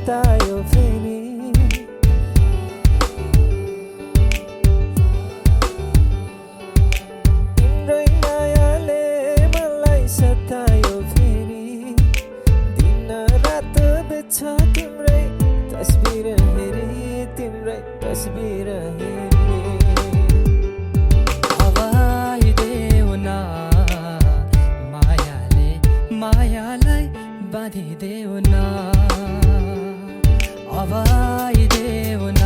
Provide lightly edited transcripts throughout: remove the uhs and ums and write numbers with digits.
सतायो फेरि तिम्रै मायाले मलाई सतायो फेरि दिन रात बित्छ तिम्रै तस्बिर हेरी तिम्रै तस्बिर हेरी हवाइदेऊ न मायालाई बाँधिदेऊ न हवाइदेऊ न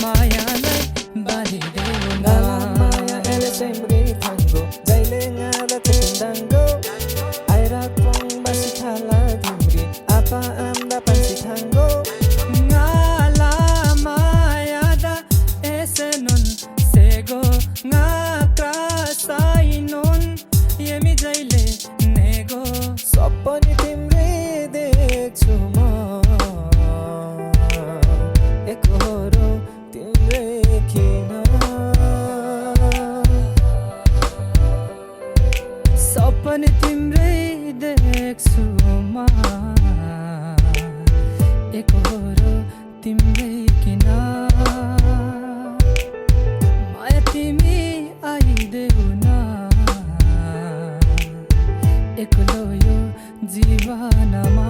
मायालाई बाँधिदेऊ न Maya ele sempre tango Daile ngada tindango Aira pong basi kala dimri Apa amda pansi tango ngala mayada esenon sego ngakra sainon yemi jaile nego Sapani timre dekchu ma Ekoro timre kina सपन तिम्रै देख्छु म एकहोरो तिम्रै किन माया तिमी आइदेऊ न एक्लो यो जीवनमा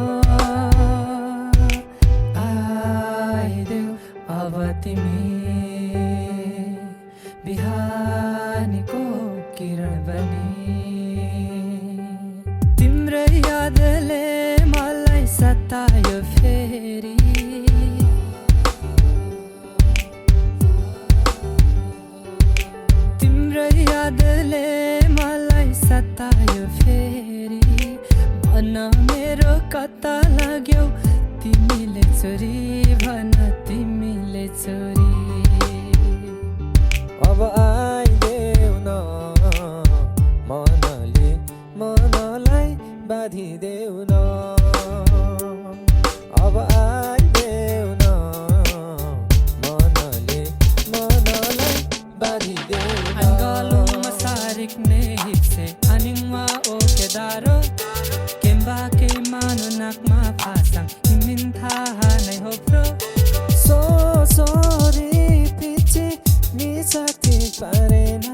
आइदेऊ अब तिमी बिहानीको किरण बनी तिम्रै यादले मलाई सतायो फेरि तिम्रै यादले मलाई सतायो फेरि भन मेरो कता लाग्यौ तिमीले चोरी भन तिमीले चोरी अब आइदेऊ न मनलाई बाँधिदेऊ न अब आइदेऊ न मनलाई बाँधिदेऊ न Angalong masarik ne hitse aningwa o kedaro kemba ke manunak mapasang imintha nai hopro sorry pichi mi sakti parena